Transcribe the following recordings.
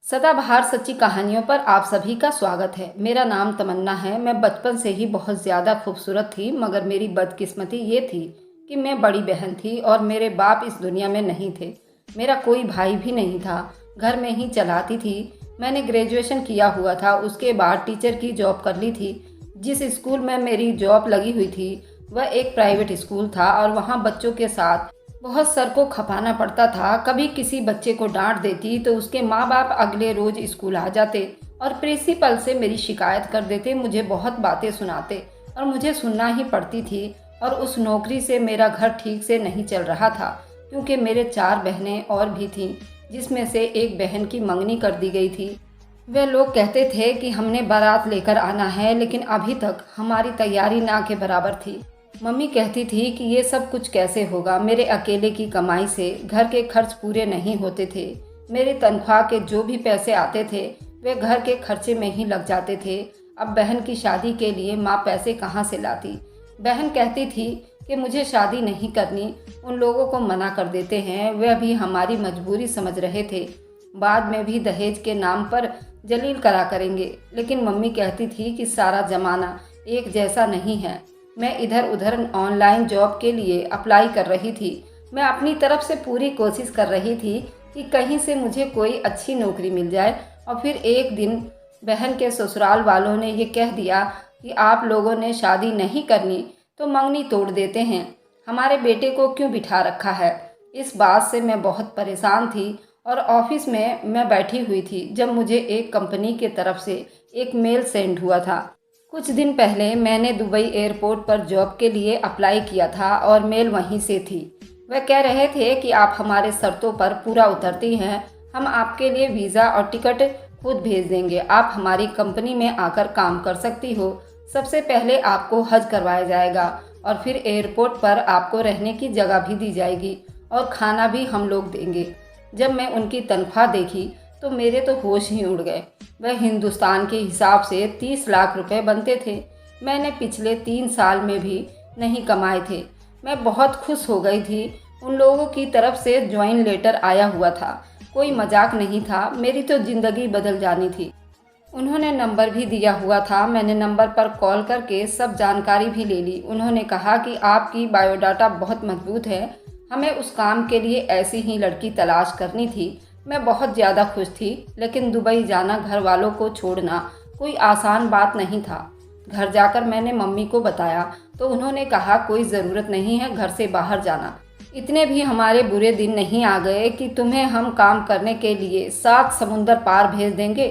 सदाबहार सच्ची कहानियों पर आप सभी का स्वागत है। मेरा नाम तमन्ना है। मैं बचपन से ही बहुत ज़्यादा खूबसूरत थी, मगर मेरी बदकिस्मती ये थी कि मैं बड़ी बहन थी और मेरे बाप इस दुनिया में नहीं थे। मेरा कोई भाई भी नहीं था। घर में ही चलाती थी। मैंने ग्रेजुएशन किया हुआ था, उसके बाद टीचर की जॉब कर ली थी। जिस स्कूल में मेरी जॉब लगी हुई थी वह एक प्राइवेट स्कूल था और वहाँ बच्चों के साथ बहुत सर को खपाना पड़ता था। कभी किसी बच्चे को डांट देती तो उसके माँ बाप अगले रोज स्कूल आ जाते और प्रिंसिपल से मेरी शिकायत कर देते। मुझे बहुत बातें सुनाते और मुझे सुनना ही पड़ती थी। और उस नौकरी से मेरा घर ठीक से नहीं चल रहा था, क्योंकि मेरे 4 बहनें और भी थीं, जिसमें से एक बहन की मंगनी कर दी गई थी। वे लोग कहते थे कि हमने बारात लेकर आना है, लेकिन अभी तक हमारी तैयारी ना के बराबर थी। मम्मी कहती थी कि ये सब कुछ कैसे होगा। मेरे अकेले की कमाई से घर के खर्च पूरे नहीं होते थे। मेरी तनख्वाह के जो भी पैसे आते थे वे घर के खर्चे में ही लग जाते थे। अब बहन की शादी के लिए माँ पैसे कहाँ से लाती। बहन कहती थी कि मुझे शादी नहीं करनी, उन लोगों को मना कर देते हैं। वे भी हमारी मजबूरी समझ रहे थे। बाद में भी दहेज के नाम पर जलील करा करेंगे, लेकिन मम्मी कहती थी कि सारा जमाना एक जैसा नहीं है। मैं इधर उधर ऑनलाइन जॉब के लिए अप्लाई कर रही थी। मैं अपनी तरफ से पूरी कोशिश कर रही थी कि कहीं से मुझे कोई अच्छी नौकरी मिल जाए। और फिर एक दिन बहन के ससुराल वालों ने ये कह दिया कि आप लोगों ने शादी नहीं करनी तो मंगनी तोड़ देते हैं। हमारे बेटे को क्यों बिठा रखा है। इस बात से मैं बहुत परेशान थी और ऑफिस में मैं बैठी हुई थी जब मुझे एक कंपनी के तरफ से एक मेल सेंड हुआ था। कुछ दिन पहले मैंने दुबई एयरपोर्ट पर जॉब के लिए अप्लाई किया था और मेल वहीं से थी। वह कह रहे थे कि आप हमारे शर्तों पर पूरा उतरती हैं, हम आपके लिए वीज़ा और टिकट खुद भेज देंगे। आप हमारी कंपनी में आकर काम कर सकती हो। सबसे पहले आपको हज करवाया जाएगा और फिर एयरपोर्ट पर आपको रहने की जगह भी दी जाएगी और खाना भी हम लोग देंगे। जब मैं उनकी तनख्वाह देखी तो मेरे तो होश ही उड़ गए। वह हिंदुस्तान के हिसाब से 30 लाख रुपए बनते थे। मैंने पिछले 3 साल में भी नहीं कमाए थे। मैं बहुत खुश हो गई थी। उन लोगों की तरफ से ज्वाइन लेटर आया हुआ था। कोई मजाक नहीं था, मेरी तो ज़िंदगी बदल जानी थी। उन्होंने नंबर भी दिया हुआ था। मैंने नंबर पर कॉल करके सब जानकारी भी ले ली। उन्होंने कहा कि आपकी बायोडाटा बहुत मजबूत है, हमें उस काम के लिए ऐसी ही लड़की तलाश करनी थी। मैं बहुत ज़्यादा खुश थी, लेकिन दुबई जाना घर वालों को छोड़ना कोई आसान बात नहीं था। घर जाकर मैंने मम्मी को बताया तो उन्होंने कहा कोई ज़रूरत नहीं है घर से बाहर जाना। इतने भी हमारे बुरे दिन नहीं आ गए कि तुम्हें हम काम करने के लिए 7 समुंदर पार भेज देंगे।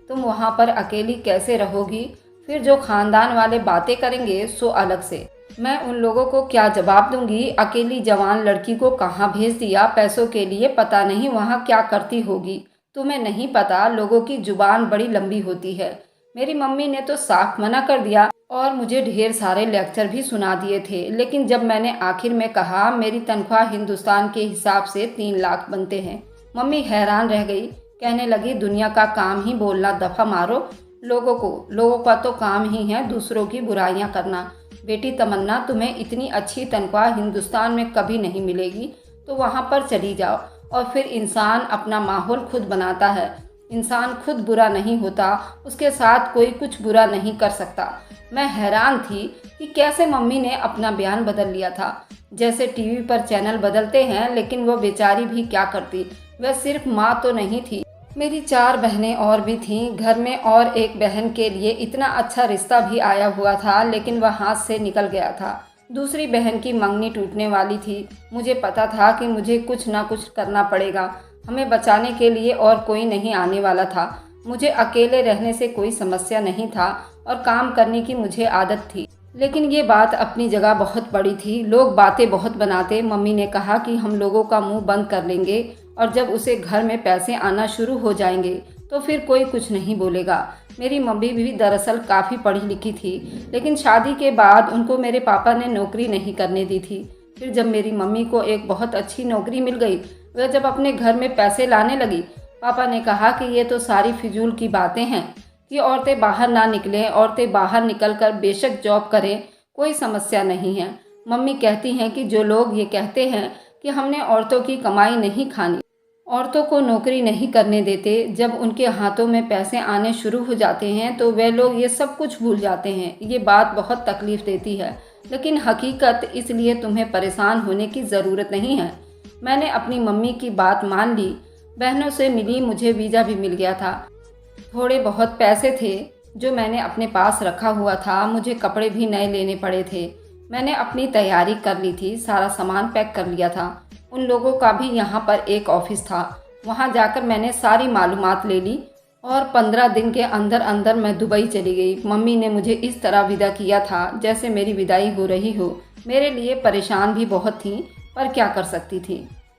तुम वहाँ पर अकेली कैसे रहोगी। फिर जो ख़ानदान वाले बातें करेंगे सो अलग से। मैं उन लोगों को क्या जवाब दूंगी। अकेली जवान लड़की को कहाँ भेज दिया पैसों के लिए, पता नहीं वहाँ क्या करती होगी। तुम्हें नहीं पता, लोगों की जुबान बड़ी लंबी होती है। मेरी मम्मी ने तो साफ मना कर दिया और मुझे ढेर सारे लेक्चर भी सुना दिए थे। लेकिन जब मैंने आखिर में कहा मेरी तनख्वाह हिंदुस्तान के हिसाब से 3 लाख बनते हैं, मम्मी हैरान रह गई। कहने लगी दुनिया का काम ही बोलना, दफा मारो। लोगों का तो काम ही है दूसरों की बुराइयां करना। बेटी तमन्ना, तुम्हें इतनी अच्छी तनख्वाह हिंदुस्तान में कभी नहीं मिलेगी, तो वहाँ पर चली जाओ। और फिर इंसान अपना माहौल खुद बनाता है। इंसान खुद बुरा नहीं होता, उसके साथ कोई कुछ बुरा नहीं कर सकता। मैं हैरान थी कि कैसे मम्मी ने अपना बयान बदल लिया था। जैसे टीवी पर चैनल बदलते हैं, लेकिन वो बेचारी भी क्या करती। वह सिर्फ माँ तो नहीं थी, मेरी 4 बहनें और भी थीं घर में। और एक बहन के लिए इतना अच्छा रिश्ता भी आया हुआ था, लेकिन वह हाथ से निकल गया था। दूसरी बहन की मंगनी टूटने वाली थी। मुझे पता था कि मुझे कुछ ना कुछ करना पड़ेगा। हमें बचाने के लिए और कोई नहीं आने वाला था। मुझे अकेले रहने से कोई समस्या नहीं था और काम करने की मुझे आदत थी। लेकिन ये बात अपनी जगह बहुत बड़ी थी। लोग बातें बहुत बनाते। मम्मी ने कहा कि हम लोगों का मुंह बंद कर लेंगे और जब उसे घर में पैसे आना शुरू हो जाएंगे तो फिर कोई कुछ नहीं बोलेगा। मेरी मम्मी भी दरअसल काफ़ी पढ़ी लिखी थी, लेकिन शादी के बाद उनको मेरे पापा ने नौकरी नहीं करने दी थी। फिर जब मेरी मम्मी को एक बहुत अच्छी नौकरी मिल गई, वह जब अपने घर में पैसे लाने लगी, पापा ने कहा कि ये तो सारी फिजूल की बातें हैं कि औरतें बाहर ना निकलें। औरतें बाहर निकलकर बेशक जॉब करें, कोई समस्या नहीं है। मम्मी कहती हैं कि जो लोग ये कहते हैं कि हमने औरतों की कमाई नहीं खानी, औरतों को नौकरी नहीं करने देते। जब उनके हाथों में पैसे आने शुरू हो जाते हैं तो वे लोग ये सब कुछ भूल जाते हैं। ये बात बहुत तकलीफ़ देती है, लेकिन हकीकत, इसलिए तुम्हें परेशान होने की ज़रूरत नहीं है। मैंने अपनी मम्मी की बात मान ली, बहनों से मिली, मुझे वीज़ा भी मिल गया था। थोड़े बहुत पैसे थे जो मैंने अपने पास रखा हुआ था। मुझे कपड़े भी नए लेने पड़े थे। मैंने अपनी तैयारी कर ली थी, सारा सामान पैक कर लिया था। उन लोगों का भी यहाँ पर एक ऑफिस था, वहाँ जाकर मैंने सारी मालूमात ले ली और 15 दिन के अंदर अंदर मैं दुबई चली गई। मम्मी ने मुझे इस तरह विदा किया था जैसे मेरी विदाई हो रही हो। मेरे लिए परेशान भी बहुत थी, पर क्या कर सकती थी।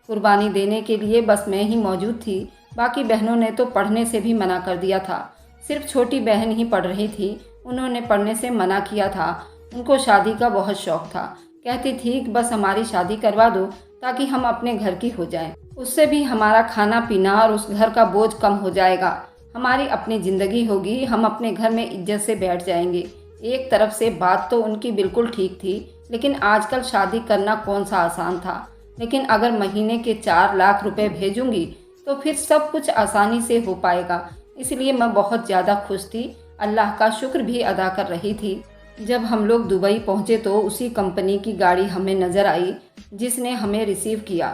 कुर्बानी देने के लिए बस मैं ही मौजूद थी। बाकी बहनों ने तो पढ़ने से भी मना कर दिया था। सिर्फ छोटी बहन ही पढ़ रही थी, उन्होंने पढ़ने से मना किया था। उनको शादी का बहुत शौक था। कहती थी कि बस हमारी शादी करवा दो ताकि हम अपने घर की हो जाएं। उससे भी हमारा खाना पीना और उस घर का बोझ कम हो जाएगा। हमारी अपनी ज़िंदगी होगी, हम अपने घर में इज्जत से बैठ जाएंगे। एक तरफ से बात तो उनकी बिल्कुल ठीक थी, लेकिन आजकल शादी करना कौन सा आसान था। लेकिन अगर महीने के 4 लाख रुपए भेजूंगी तो फिर सब कुछ आसानी से हो पाएगा। इसलिए मैं बहुत ज़्यादा खुश थी, अल्लाह का शुक्र भी अदा कर रही थी। जब हम लोग दुबई पहुँचे तो उसी कंपनी की गाड़ी हमें नज़र आई जिसने हमें रिसीव किया।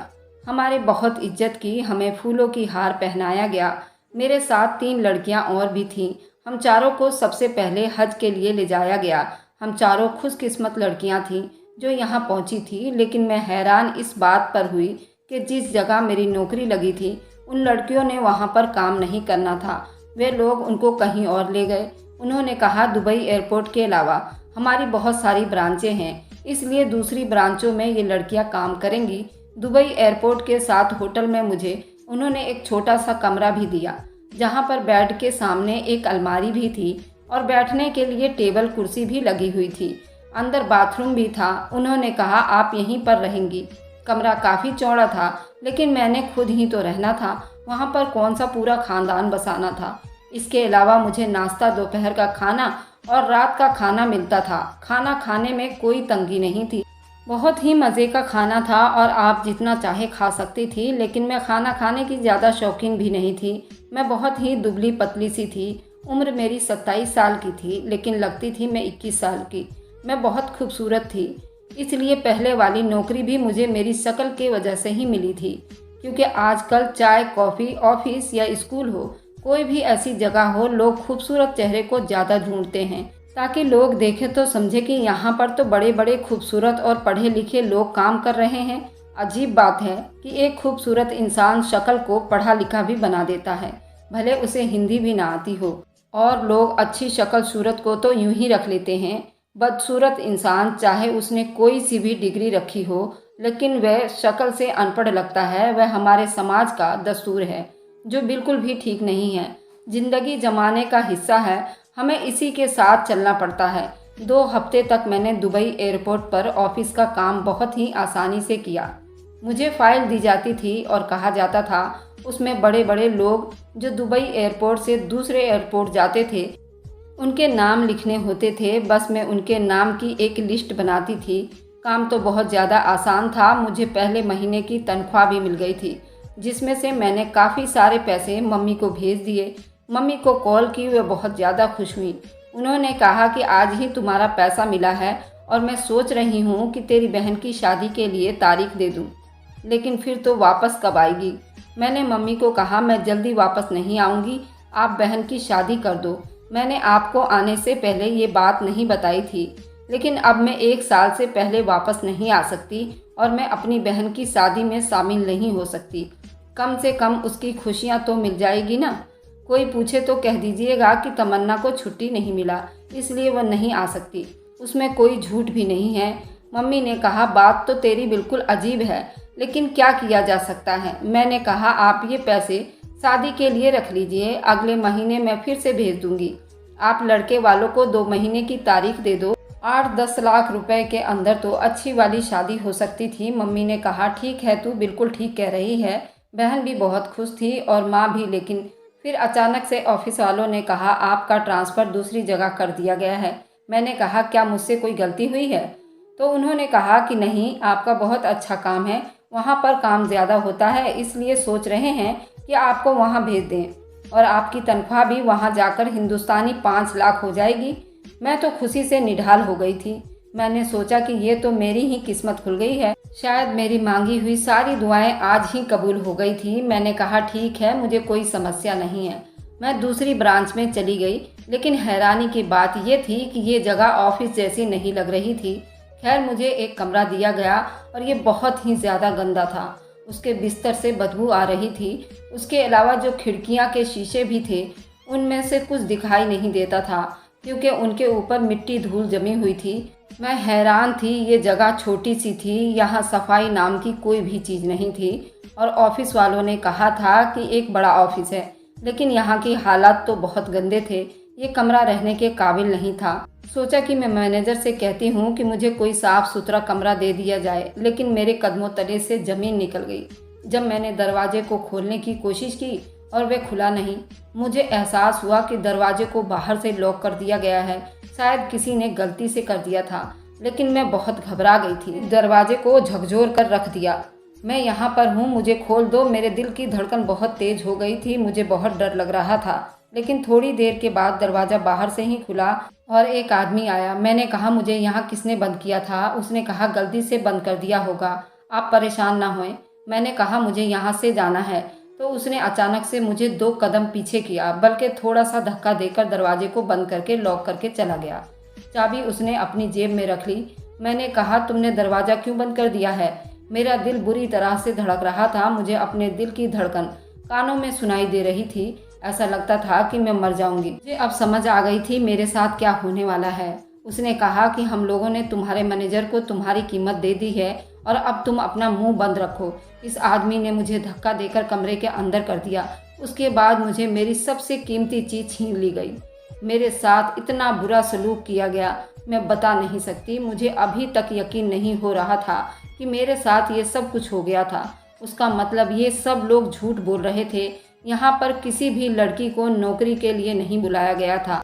हमारे बहुत इज्जत की, हमें फूलों की हार पहनाया गया। मेरे साथ 3 लड़कियां और भी थीं। हम चारों को सबसे पहले हज के लिए ले जाया गया। हम चारों खुशकिस्मत लड़कियां थीं जो यहाँ पहुँची थी, लेकिन मैं हैरान इस बात पर हुई कि जिस जगह मेरी नौकरी लगी थी उन लड़कियों ने वहाँ पर काम नहीं करना था। वे लोग उनको कहीं और ले गए। उन्होंने कहा दुबई एयरपोर्ट के अलावा हमारी बहुत सारी ब्रांचें हैं, इसलिए दूसरी ब्रांचों में ये लड़कियां काम करेंगी। दुबई एयरपोर्ट के साथ होटल में मुझे उन्होंने एक छोटा सा कमरा भी दिया, जहां पर बेड के सामने एक अलमारी भी थी और बैठने के लिए टेबल कुर्सी भी लगी हुई थी। अंदर बाथरूम भी था। उन्होंने कहा आप यहीं पर रहेंगी। कमरा काफ़ी चौड़ा था, लेकिन मैंने खुद ही तो रहना था, वहाँ पर कौन सा पूरा खानदान बसाना था। इसके अलावा मुझे नाश्ता, दोपहर का खाना और रात का खाना मिलता था। खाना खाने में कोई तंगी नहीं थी, बहुत ही मज़े का खाना था और आप जितना चाहे खा सकती थी। लेकिन मैं खाना खाने की ज़्यादा शौकीन भी नहीं थी। मैं बहुत ही दुबली पतली सी थी। उम्र मेरी 27 साल की थी, लेकिन लगती थी मैं 21 साल की। मैं बहुत खूबसूरत थी, इसलिए पहले वाली नौकरी भी मुझे मेरी शक्ल के वजह से ही मिली थी। क्योंकि आजकल चाय, कॉफ़ी, ऑफिस या स्कूल हो, कोई भी ऐसी जगह हो, लोग खूबसूरत चेहरे को ज़्यादा ढूंढते हैं ताकि लोग देखें तो समझे कि यहाँ पर तो बड़े बड़े खूबसूरत और पढ़े लिखे लोग काम कर रहे हैं। अजीब बात है कि एक खूबसूरत इंसान शक्ल को पढ़ा लिखा भी बना देता है, भले उसे हिंदी भी ना आती हो। और लोग अच्छी शक्ल सूरत को तो यूं ही रख लेते हैं। बदसूरत इंसान, चाहे उसने कोई सी भी डिग्री रखी हो, लेकिन वह शक्ल से अनपढ़ लगता है। वह हमारे समाज का दस्तूर है जो बिल्कुल भी ठीक नहीं है। जिंदगी जमाने का हिस्सा है, हमें इसी के साथ चलना पड़ता है। 2 हफ्ते तक मैंने दुबई एयरपोर्ट पर ऑफिस का काम बहुत ही आसानी से किया। मुझे फ़ाइल दी जाती थी और कहा जाता था उसमें बड़े बड़े लोग जो दुबई एयरपोर्ट से दूसरे एयरपोर्ट जाते थे उनके नाम लिखने होते थे। बस मैं उनके नाम की एक लिस्ट बनाती थी। काम तो बहुत ज़्यादा आसान था। मुझे पहले महीने की तनख्वाह भी मिल गई थी, जिसमें से मैंने काफ़ी सारे पैसे मम्मी को भेज दिए। मम्मी को कॉल की, वे बहुत ज़्यादा खुश हुई। उन्होंने कहा कि आज ही तुम्हारा पैसा मिला है और मैं सोच रही हूँ कि तेरी बहन की शादी के लिए तारीख दे दूँ, लेकिन फिर तो वापस कब आएगी। मैंने मम्मी को कहा मैं जल्दी वापस नहीं आऊँगी, आप बहन की शादी कर दो। मैंने आपको आने से पहले ये बात नहीं बताई थी, लेकिन अब मैं 1 साल से पहले वापस नहीं आ सकती और मैं अपनी बहन की शादी में शामिल नहीं हो सकती। कम से कम उसकी खुशियाँ तो मिल जाएगी ना। कोई पूछे तो कह दीजिएगा कि तमन्ना को छुट्टी नहीं मिला, इसलिए वह नहीं आ सकती। उसमें कोई झूठ भी नहीं है। मम्मी ने कहा बात तो तेरी बिल्कुल अजीब है, लेकिन क्या किया जा सकता है। मैंने कहा आप ये पैसे शादी के लिए रख लीजिए, अगले महीने मैं फिर से भेज दूंगी। आप लड़के वालों को 2 महीने की तारीख दे दो। 8-10 लाख रुपए के अंदर तो अच्छी वाली शादी हो सकती थी। मम्मी ने कहा ठीक है, तू बिल्कुल ठीक कह रही है। बहन भी बहुत खुश थी और माँ भी। लेकिन फिर अचानक से ऑफिस वालों ने कहा आपका ट्रांसफ़र दूसरी जगह कर दिया गया है। मैंने कहा क्या मुझसे कोई गलती हुई है? तो उन्होंने कहा कि नहीं, आपका बहुत अच्छा काम है। वहाँ पर काम ज़्यादा होता है, इसलिए सोच रहे हैं कि आपको वहाँ भेज दें और आपकी तनख्वाह भी वहाँ जाकर हिंदुस्तानी 5 लाख हो जाएगी। मैं तो खुशी से निढाल हो गई थी। मैंने सोचा कि ये तो मेरी ही किस्मत खुल गई है। शायद मेरी मांगी हुई सारी दुआएं आज ही कबूल हो गई थी। मैंने कहा ठीक है, मुझे कोई समस्या नहीं है। मैं दूसरी ब्रांच में चली गई, लेकिन हैरानी की बात ये थी कि ये जगह ऑफिस जैसी नहीं लग रही थी। खैर, मुझे एक कमरा दिया गया और ये बहुत ही ज़्यादा गंदा था। उसके बिस्तर से बदबू आ रही थी। उसके अलावा जो खिड़कियाँ के शीशे भी थे, उनमें से कुछ दिखाई नहीं देता था, क्योंकि उनके ऊपर मिट्टी धूल जमी हुई थी। मैं हैरान थी। ये जगह छोटी सी थी, यहाँ सफाई नाम की कोई भी चीज़ नहीं थी। और ऑफिस वालों ने कहा था कि एक बड़ा ऑफिस है, लेकिन यहाँ की हालात तो बहुत गंदे थे। ये कमरा रहने के काबिल नहीं था। सोचा कि मैं मैनेजर से कहती हूँ कि मुझे कोई साफ़ सुथरा कमरा दे दिया जाए, लेकिन मेरे कदमों तले से ज़मीन निकल गई जब मैंने दरवाजे को खोलने की कोशिश की और वह खुला नहीं। मुझे एहसास हुआ कि दरवाजे को बाहर से लॉक कर दिया गया है। शायद किसी ने गलती से कर दिया था, लेकिन मैं बहुत घबरा गई थी। दरवाजे को झकझोर कर रख दिया। मैं यहाँ पर हूँ, मुझे खोल दो। मेरे दिल की धड़कन बहुत तेज हो गई थी। मुझे बहुत डर लग रहा था, लेकिन थोड़ी देर के बाद दरवाज़ा बाहर से ही खुला और एक आदमी आया। मैंने कहा मुझे यहाँ किसने बंद किया था? उसने कहा गलती से बंद कर दिया होगा, आप परेशान ना होएं। मैंने कहा मुझे यहाँ से जाना है, तो उसने अचानक से मुझे 2 कदम पीछे किया, बल्कि थोड़ा सा धक्का देकर दरवाजे को बंद करके लॉक करके चला गया। चाबी उसने अपनी जेब में रख ली। मैंने कहा तुमने दरवाज़ा क्यों बंद कर दिया है? मेरा दिल बुरी तरह से धड़क रहा था। मुझे अपने दिल की धड़कन कानों में सुनाई दे रही थी। ऐसा लगता था कि मैं मर जाऊंगी। मुझे अब समझ आ गई थी मेरे साथ क्या होने वाला है। उसने कहा कि हम लोगों ने तुम्हारे मैनेजर को तुम्हारी कीमत दे दी है और अब तुम अपना मुंह बंद रखो। इस आदमी ने मुझे धक्का देकर कमरे के अंदर कर दिया। उसके बाद मुझे मेरी सबसे कीमती चीज़ छीन ली गई। मेरे साथ इतना बुरा सलूक किया गया, मैं बता नहीं सकती। मुझे अभी तक यकीन नहीं हो रहा था कि मेरे साथ ये सब कुछ हो गया था। उसका मतलब ये सब लोग झूठ बोल रहे थे। यहाँ पर किसी भी लड़की को नौकरी के लिए नहीं बुलाया गया था।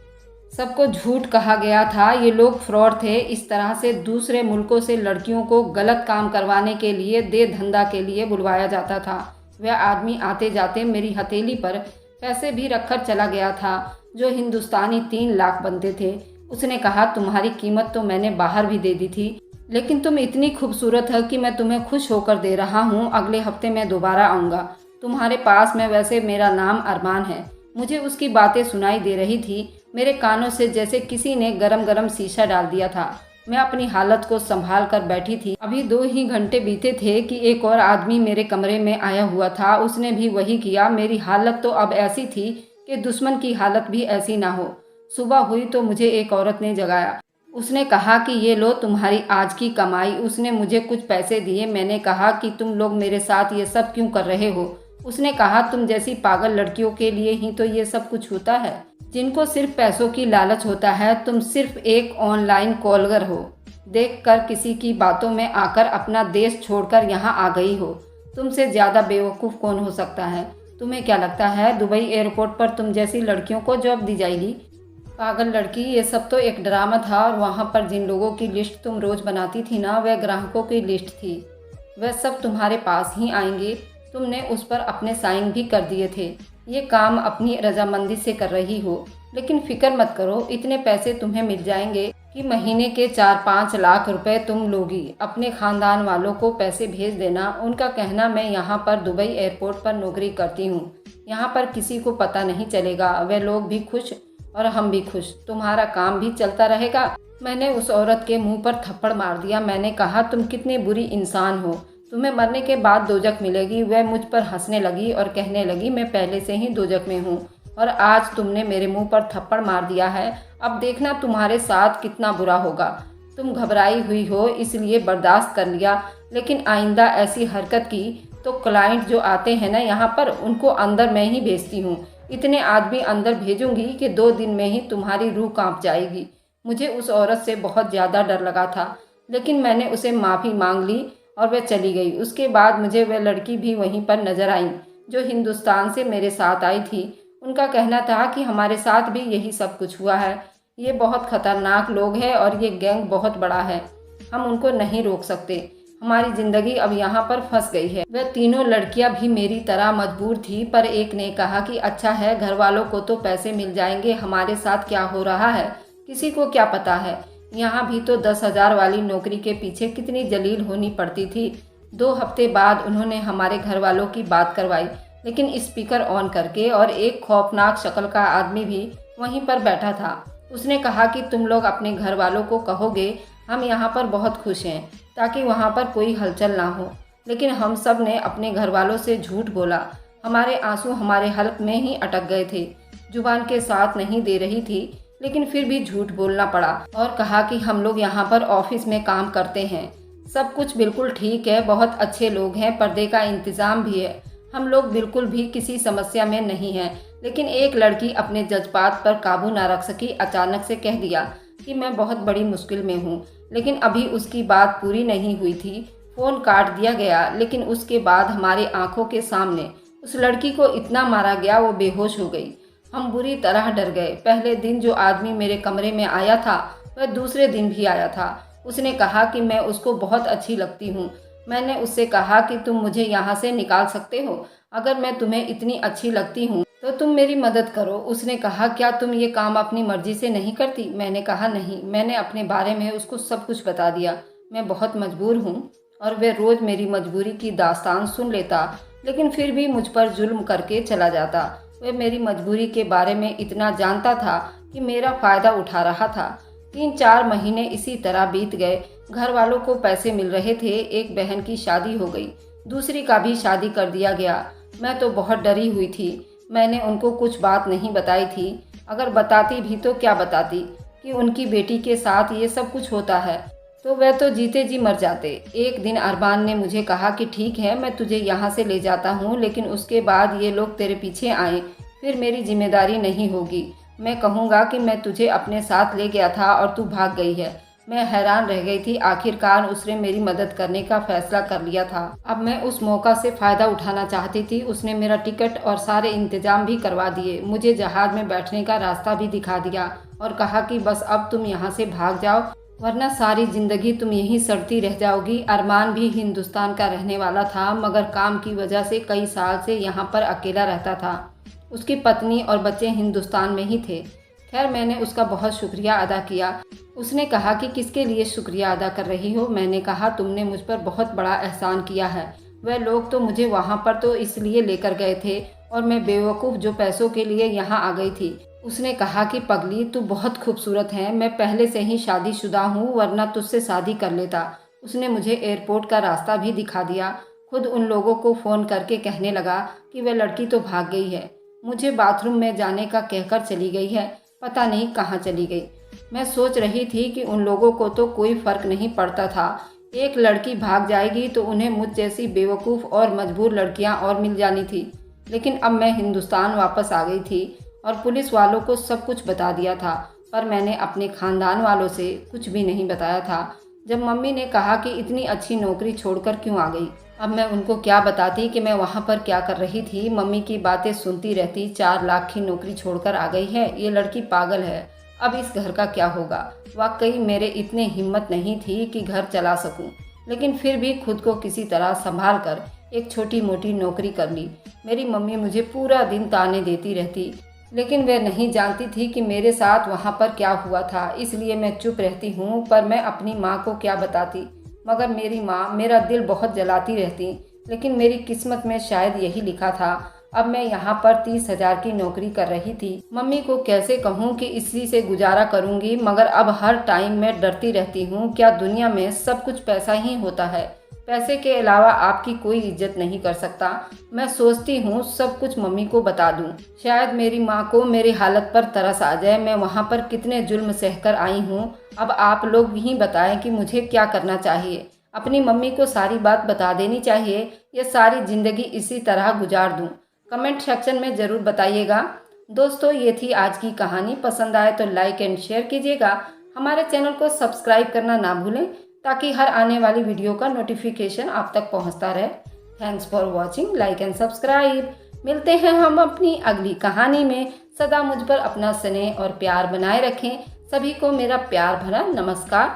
सबको झूठ कहा गया था। ये लोग फ्रॉड थे। इस तरह से दूसरे मुल्कों से लड़कियों को गलत काम करवाने के लिए, दे धंधा के लिए बुलवाया जाता था। वह आदमी आते जाते मेरी हथेली पर पैसे भी रखकर चला गया था, जो हिंदुस्तानी 3 लाख बनते थे। उसने कहा तुम्हारी कीमत तो मैंने बाहर भी दे दी थी, लेकिन तुम इतनी खूबसूरत है कि मैं तुम्हें खुश होकर दे रहा हूँ। अगले हफ्ते मैं दोबारा आऊँगा तुम्हारे पास में। वैसे मेरा नाम अरमान है। मुझे उसकी बातें सुनाई दे रही थी, मेरे कानों से जैसे किसी ने गरम गरम शीशा डाल दिया था। मैं अपनी हालत को संभाल कर बैठी थी। अभी 2 ही घंटे बीते थे कि एक और आदमी मेरे कमरे में आया हुआ था। उसने भी वही किया। मेरी हालत तो अब ऐसी थी कि दुश्मन की हालत भी ऐसी ना हो। सुबह हुई तो मुझे एक औरत ने जगाया। उसने कहा कि ये लो तुम्हारी आज की कमाई। उसने मुझे कुछ पैसे दिए। मैंने कहा कि तुम लोग मेरे साथ ये सब क्यों कर रहे हो? उसने कहा तुम जैसी पागल लड़कियों के लिए ही तो ये सब कुछ होता है, जिनको सिर्फ पैसों की लालच होता है। तुम सिर्फ एक ऑनलाइन कॉलर हो। देखकर किसी की बातों में आकर अपना देश छोड़कर यहाँ आ गई हो। तुमसे ज़्यादा बेवकूफ़ कौन हो सकता है? तुम्हें क्या लगता है दुबई एयरपोर्ट पर तुम जैसी लड़कियों को जॉब दी जाएगी? पागल लड़की, ये सब तो एक ड्रामा था। और वहाँ पर जिन लोगों की लिस्ट तुम रोज़ बनाती थी ना, वह ग्राहकों की लिस्ट थी। वह सब तुम्हारे पास ही आएंगे। तुमने उस पर अपने साइन भी कर दिए थे। ये काम अपनी रजामंदी से कर रही हो, लेकिन फिक्र मत करो, इतने पैसे तुम्हें मिल जाएंगे कि महीने के 4-5 लाख रुपए तुम लोगी। अपने ख़ानदान वालों को पैसे भेज देना। उनका कहना मैं यहाँ पर दुबई एयरपोर्ट पर नौकरी करती हूँ। यहाँ पर किसी को पता नहीं चलेगा। वे लोग भी खुश और हम भी खुश। तुम्हारा काम भी चलता रहेगा। मैंने उस औरत के मुंह पर थप्पड़ मार दिया। मैंने कहा तुम कितनी बुरी इंसान हो। तुम्हें मरने के बाद दोजख मिलेगी। वह मुझ पर हंसने लगी और कहने लगी मैं पहले से ही दोजख में हूँ और आज तुमने मेरे मुंह पर थप्पड़ मार दिया है। अब देखना तुम्हारे साथ कितना बुरा होगा। तुम घबराई हुई हो इसलिए बर्दाश्त कर लिया, लेकिन आइंदा ऐसी हरकत की तो क्लाइंट जो आते हैं ना यहाँ पर, उनको अंदर मैं ही भेजती हूँ। इतने आदमी अंदर भेजूंगी कि 2 दिन में ही तुम्हारी रूह कांप जाएगी। मुझे उस औरत से बहुत ज़्यादा डर लगा था, लेकिन मैंने उसे माफ़ी मांग ली और वह चली गई। उसके बाद मुझे वह लड़की भी वहीं पर नजर आई जो हिंदुस्तान से मेरे साथ आई थी। उनका कहना था कि हमारे साथ भी यही सब कुछ हुआ है। ये बहुत खतरनाक लोग हैं और ये गैंग बहुत बड़ा है। हम उनको नहीं रोक सकते। हमारी जिंदगी अब यहाँ पर फंस गई है। वह तीनों लड़कियां भी मेरी तरह मजबूर थी, पर एक ने कहा कि अच्छा है, घर वालों को तो पैसे मिल जाएंगे, हमारे साथ क्या हो रहा है किसी को क्या पता है। यहाँ भी तो 10,000 वाली नौकरी के पीछे कितनी जलील होनी पड़ती थी। 2 हफ्ते बाद उन्होंने हमारे घर वालों की बात करवाई, लेकिन स्पीकर ऑन करके, और एक खौफनाक शक्ल का आदमी भी वहीं पर बैठा था। उसने कहा कि तुम लोग अपने घर वालों को कहोगे हम यहाँ पर बहुत खुश हैं, ताकि वहाँ पर कोई हलचल ना हो। लेकिन हम सब ने अपने घर वालों से झूठ बोला। हमारे आंसू हमारे हलक में ही अटक गए थे। जुबान के साथ नहीं दे रही थी, लेकिन फिर भी झूठ बोलना पड़ा और कहा कि हम लोग यहाँ पर ऑफिस में काम करते हैं, सब कुछ बिल्कुल ठीक है, बहुत अच्छे लोग हैं, पर्दे का इंतज़ाम भी है, हम लोग बिल्कुल भी किसी समस्या में नहीं हैं। लेकिन एक लड़की अपने जज्बात पर काबू ना रख सकी, अचानक से कह दिया कि मैं बहुत बड़ी मुश्किल में हूँ। लेकिन अभी उसकी बात पूरी नहीं हुई थी, फ़ोन काट दिया गया। लेकिन उसके बाद हमारी आंखों के सामने उस लड़की को इतना मारा गया, वो बेहोश हो गई। हम बुरी तरह डर गए। पहले दिन जो आदमी मेरे कमरे में आया था, वह दूसरे दिन भी आया था। उसने कहा कि मैं उसको बहुत अच्छी लगती हूँ। मैंने उससे कहा कि तुम मुझे यहाँ से निकाल सकते हो, अगर मैं तुम्हें इतनी अच्छी लगती हूँ तो तुम मेरी मदद करो। उसने कहा क्या तुम ये काम अपनी मर्जी से नहीं करती? मैंने कहा नहीं। मैंने अपने बारे में उसको सब कुछ बता दिया। मैं बहुत मजबूर हूँ और वह रोज़ मेरी मजबूरी की दास्तान सुन लेता, लेकिन फिर भी मुझ पर जुल्म करके चला जाता। वह मेरी मजबूरी के बारे में इतना जानता था कि मेरा फ़ायदा उठा रहा था। 3-4 महीने इसी तरह बीत गए। घर वालों को पैसे मिल रहे थे, एक बहन की शादी हो गई, दूसरी का भी शादी कर दिया गया। मैं तो बहुत डरी हुई थी। मैंने उनको कुछ बात नहीं बताई थी। अगर बताती भी तो क्या बताती कि उनकी बेटी के साथ ये सब कुछ होता है, तो वह तो जीते जी मर जाते। एक दिन अरबान ने मुझे कहा कि ठीक है, मैं तुझे यहाँ से ले जाता हूँ, लेकिन उसके बाद ये लोग तेरे पीछे आए, फिर मेरी जिम्मेदारी नहीं होगी। मैं कहूँगा कि मैं तुझे अपने साथ ले गया था और तू भाग गई है। मैं हैरान रह गई थी। आखिरकार उसने मेरी मदद करने का फैसला कर लिया था। अब मैं उस मौका से फ़ायदा उठाना चाहती थी। उसने मेरा टिकट और सारे इंतजाम भी करवा दिए, मुझे जहाज़ में बैठने का रास्ता भी दिखा दिया और कहा कि बस अब तुम यहाँ से भाग जाओ, वरना सारी ज़िंदगी तुम यहीं सड़ती रह जाओगी। अरमान भी हिंदुस्तान का रहने वाला था, मगर काम की वजह से कई साल से यहाँ पर अकेला रहता था। उसकी पत्नी और बच्चे हिंदुस्तान में ही थे। खैर, मैंने उसका बहुत शुक्रिया अदा किया। उसने कहा कि किसके लिए शुक्रिया अदा कर रही हो? मैंने कहा तुमने मुझ पर बहुत बड़ा एहसान किया है। वह लोग तो मुझे वहाँ पर तो इसलिए लेकर गए थे और मैं बेवकूफ़ जो पैसों के लिए यहाँ आ गई थी। उसने कहा कि पगली, तू बहुत खूबसूरत है, मैं पहले से ही शादीशुदा हूँ, वरना तुझसे शादी कर लेता। उसने मुझे एयरपोर्ट का रास्ता भी दिखा दिया। खुद उन लोगों को फ़ोन करके कहने लगा कि वह लड़की तो भाग गई है, मुझे बाथरूम में जाने का कहकर चली गई है, पता नहीं कहाँ चली गई। मैं सोच रही थी कि उन लोगों को तो कोई फ़र्क नहीं पड़ता था। एक लड़की भाग जाएगी तो उन्हें मुझ जैसी बेवकूफ़ और मजबूर लड़कियां और मिल जानी थी। लेकिन अब मैं हिंदुस्तान वापस आ गई थी और पुलिस वालों को सब कुछ बता दिया था, पर मैंने अपने ख़ानदान वालों से कुछ भी नहीं बताया था। जब मम्मी ने कहा कि इतनी अच्छी नौकरी छोड़कर क्यों आ गई, अब मैं उनको क्या बताती कि मैं वहाँ पर क्या कर रही थी। मम्मी की बातें सुनती रहती। 4 लाख की नौकरी छोड़कर आ गई है, ये लड़की पागल है, अब इस घर का क्या होगा। वाकई मेरे इतने हिम्मत नहीं थी कि घर चला सकूं, लेकिन फिर भी खुद को किसी तरह संभाल कर एक छोटी मोटी नौकरी कर ली। मेरी मम्मी मुझे पूरा दिन ताने देती रहती, लेकिन वह नहीं जानती थी कि मेरे साथ वहाँ पर क्या हुआ था, इसलिए मैं चुप रहती हूँ। पर मैं अपनी माँ को क्या बताती, मगर मेरी माँ मेरा दिल बहुत जलाती रहती। लेकिन मेरी किस्मत में शायद यही लिखा था। अब मैं यहाँ पर 30,000 की नौकरी कर रही थी। मम्मी को कैसे कहूँ कि इसी से गुजारा करूँगी, मगर अब हर टाइम मैं डरती रहती हूँ। क्या दुनिया में सब कुछ पैसा ही होता है? पैसे के अलावा आपकी कोई इज्जत नहीं कर सकता। मैं सोचती हूँ सब कुछ मम्मी को बता दूँ, शायद मेरी माँ को मेरी हालत पर तरस आ जाए। मैं वहाँ पर कितने जुल्म सहकर आई हूँ। अब आप लोग ही बताएं कि मुझे क्या करना चाहिए। अपनी मम्मी को सारी बात बता देनी चाहिए या सारी ज़िंदगी इसी तरह गुजार दूँ? कमेंट सेक्शन में ज़रूर बताइएगा। दोस्तों, ये थी आज की कहानी। पसंद आए तो लाइक एंड शेयर कीजिएगा। हमारे चैनल को सब्सक्राइब करना ना भूलें, ताकि हर आने वाली वीडियो का नोटिफिकेशन आप तक पहुंचता रहे। Thanks for watching, like and subscribe. मिलते हैं हम अपनी अगली कहानी में। सदा मुझ पर अपना स्नेह और प्यार बनाए रखें। सभी को मेरा प्यार भरा नमस्कार।